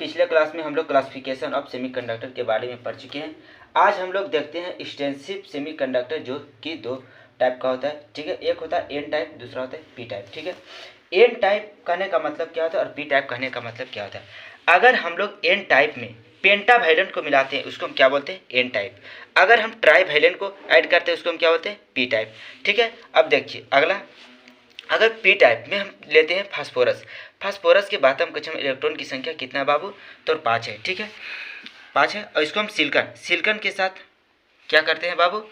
पिछले क्लास में हम लोग क्लासिफिकेशन ऑफ सेमीकंडक्टर के बारे में पढ़ चुके हैं। आज हम लोग देखते हैं एक्सटेंसिव सेमीकंडक्टर जो कि दो टाइप का होता है। ठीक है, एक होता है एन टाइप, दूसरा होता है पी टाइप। ठीक है, एन टाइप कहने का मतलब क्या होता है और पी टाइप कहने का मतलब क्या होता है। अगर हम लोग एन टाइप में पेंटावैलेंट को मिलाते हैं उसको हम क्या बोलते हैं, एन टाइप। अगर हम ट्राईवैलेंट को ऐड करते हैं उसको हम क्या बोलते हैं, पी टाइप। ठीक है, अब देखिए अगला, अगर पी टाइप में हम लेते हैं फास्फोरस, फास्फोरस के बातम कक्षा में इलेक्ट्रॉन की संख्या कितना है बाबू, तो 5 है। ठीक है, 5 है। और इसको हम सिलिकॉन, सिलिकॉन के साथ क्या करते हैं बाबू,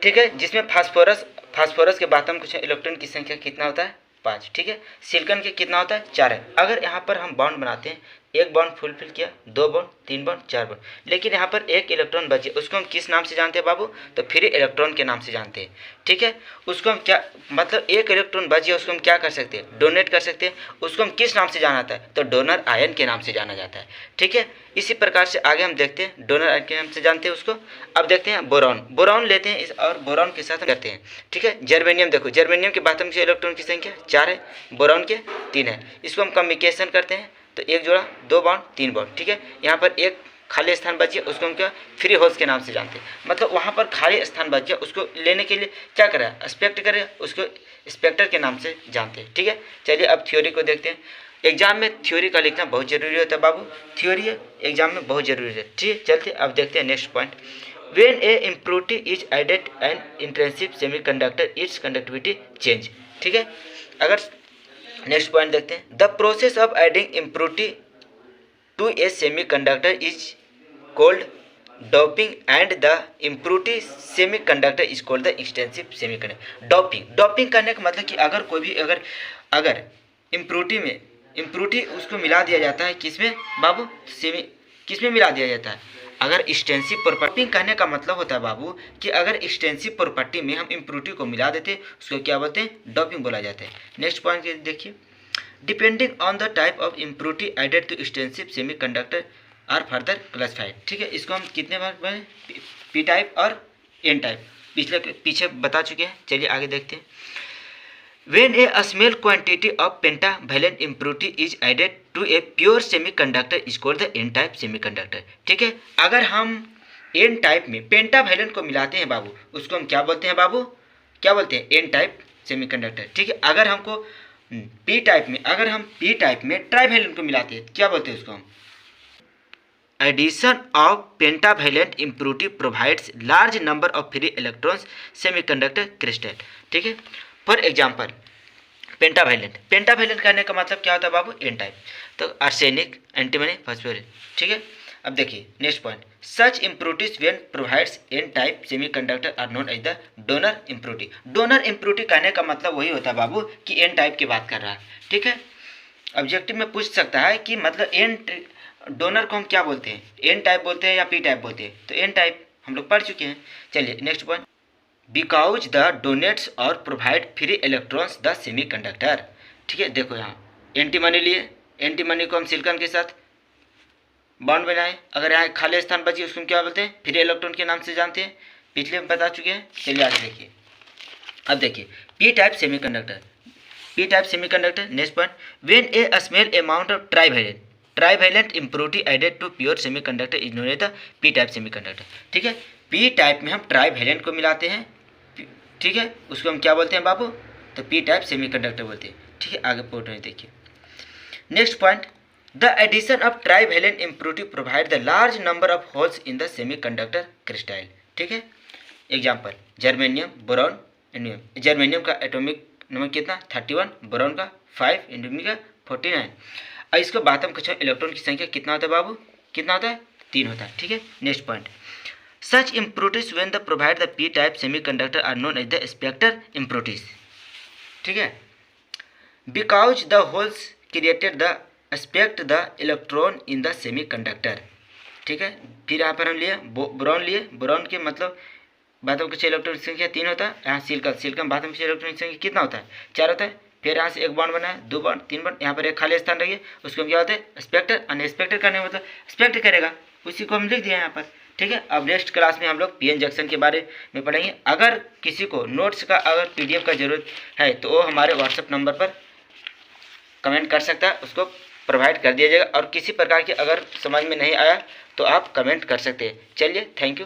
ठीक है, जिसमें फास्फोरस के बातम कक्षा इलेक्ट्रॉन की संख्या कितना होता है, 5। ठीक है, सिलिकॉन के कितना होता है, 4 है। अगर यहाँ पर हम बॉन्ड बनाते हैं, एक बॉन्ड फुलफिल किया, 2 बॉन्ड, 3 बॉन्ड, 4 बॉन्ड, लेकिन यहाँ पर एक इलेक्ट्रॉन बचे, उसको हम किस नाम से जानते हैं बाबू, तो फ्री इलेक्ट्रॉन के नाम से जानते हैं। ठीक है, उसको हम क्या मतलब, एक इलेक्ट्रॉन बच गया उसको हम क्या कर सकते हैं, डोनेट कर सकते हैं। उसको हम किस नाम से जाना जाता है, तो डोनर आयन के नाम से जाना जाता है। ठीक है, इसी प्रकार से आगे हम देखते हैं, डोनर आयन के नाम से जानते हैं उसको। अब देखते हैं बोरॉन, बोरॉन लेते हैं और बोरॉन के साथ करते हैं। ठीक है, जर्मेनियम, देखो जर्मेनियम के बातम से इलेक्ट्रॉन की संख्या 4 है, बोरॉन के 3 है। इसको हम कम्युनिकेशन करते हैं तो एक जोड़ा, 2 बॉन्ड, 3 बॉन्ड। ठीक है, यहाँ पर एक खाली स्थान बच गया उसको हम क्या फ्री होल्स के नाम से जानते हैं। मतलब वहाँ पर खाली स्थान बच गया उसको लेने के लिए क्या करें, स्पेक्ट करें, उसको स्पेक्टर के नाम से जानते हैं। ठीक है, चलिए अब थ्योरी को देखते हैं। एग्जाम में थ्योरी का लिखना बहुत जरूरी होता है बाबू, थ्योरी एग्जाम में बहुत जरूरी है। ठीक है, चलते अब देखते हैं next point. When a impurity is added an intrinsic semiconductor its conductivity change. ठीक है, अगर नेक्स्ट पॉइंट देखते हैं, the process of adding impurity to a semiconductor is called doping and the impurity semiconductor is called the extensive semiconductor. Doping, doping करने का मतलब कि अगर कोई भी अगर इम्प्योरिटी में इम्प्योरिटी उसको मिला दिया जाता है, किसमें बाबू, किसमें मिला दिया जाता है, अगर एक्सटेंसिव प्रॉपर्टी कहने का मतलब होता है बाबू कि अगर एक्सटेंसिव प्रॉपर्टी में हम इम्प्योरिटी को मिला देते हैं उसको क्या बोलते हैं, डोपिंग बोला जाता है। नेक्स्ट पॉइंट देखिए, depending on the type of impurity added to extensive semiconductor are further classified. ठीक है, इसको हम कितने बार में, पी टाइप और एन टाइप पीछे बता चुके हैं। चलिए आगे देखते हैं। When a small quantity of pentavalent impurity is added to a pure semiconductor is called the n-type semiconductor। ठीक है, अगर हम n टाइप में पेंटावैलेंट को मिलाते हैं बाबू उसको हम क्या बोलते हैं बाबू, क्या बोलते हैं, n टाइप सेमीकंडक्टर। ठीक है, अगर हमको p टाइप में, अगर हम p टाइप में ट्राईवैलेंट को मिलाते हैं क्या बोलते हैं उसको हम, addition of pentavalent impurity provides large number of free electrons semiconductor crystal. ठीक है, फॉर एग्जाम्पल पेंटावैलेंट, पेंटावैलेंट करने का मतलब क्या होता है बाबू, एन टाइप, तो आर्सेनिक, एंटीमनी, फास्फोरस। ठीक है, अब देखिए next point, such impurities when provides N type semiconductor are known as the donor impurity. Donor impurity कहने का मतलब वही होता है बाबू कि एन टाइप की बात कर रहा है। ठीक है, ऑब्जेक्टिव में पूछ सकता है कि मतलब एन डोनर को हम क्या बोलते हैं, एन टाइप बोलते हैं या पी टाइप बोलते हैं, तो एन टाइप हम लोग पढ़ चुके हैं। चलिए next point, because the donates और provide free electrons the semiconductor. ठीक है, देखो यहाँ एंटीमनी लिए, एंटीमनी को हम सिलिकॉन के साथ बॉन्ड बनाए, अगर यहाँ खाली स्थान बची उसको हम क्या बोलते हैं, फ्री इलेक्ट्रॉन के नाम से जानते हैं, पिछले में बता चुके हैं। चलिए आगे देखिए, अब देखिए P type semiconductor, P type semiconductor. Next point, when a small amount of trivalent impurity added to pure semiconductor is known as the P type semiconductor. ठीक है, पी टाइप में हम ट्राईवैलेंट को मिलाते हैं, ठीक है, उसको हम क्या बोलते हैं बाबू, तो पी टाइप सेमीकंडक्टर बोलते हैं। ठीक है, आगे पोर्ट में देखिए next point, the addition of trivalent impurity provide the large number of holes in the semiconductor crystal. ठीक है, example germanium, boron, indium. Germanium का एटॉमिक नंबर कितना, 31, बोरॉन का 5, इंडियम का 49। और इसको बातम कक्षा इलेक्ट्रॉन की संख्या कितना होता है बाबू, कितना होता है, 3 होता है। ठीक है, next point, such impurities when the provide the p type semiconductor are known as the spectre impurities। ठीक है, because the holes created the spect the electron in the semiconductor। ठीक है, फिर यहाँ पर हम लिए बोरॉन, लिए बोरॉन के मतलब बातों के इलेक्ट्रॉन की संख्या 3 होता है। यहाँ सिलिकॉन, सिलिकॉन बातों के इलेक्ट्रॉन की संख्या कितना होता है, 4 होता है। फिर यहाँ से एक बॉन्ड बनाया, 2 बॉन्ड, 3 बॉन्ड, यहाँ पर एक खाली स्थान रहिए उसको हम क्या होता है, स्पेक्टर। अन्य स्पेक्टर करने का मतलब स्पेक्ट करेगा, उसी को हम लिख दिया यहाँ पर। ठीक है, अब नेक्स्ट क्लास में हम लोग पीएन जंक्शन के बारे में पढ़ेंगे। अगर किसी को नोट्स का अगर पीडीएफ का ज़रूरत है तो वो हमारे व्हाट्सएप नंबर पर कमेंट कर सकता है, उसको प्रोवाइड कर दिया जाएगा। और किसी प्रकार की अगर समझ में नहीं आया तो आप कमेंट कर सकते हैं। चलिए, थैंक यू।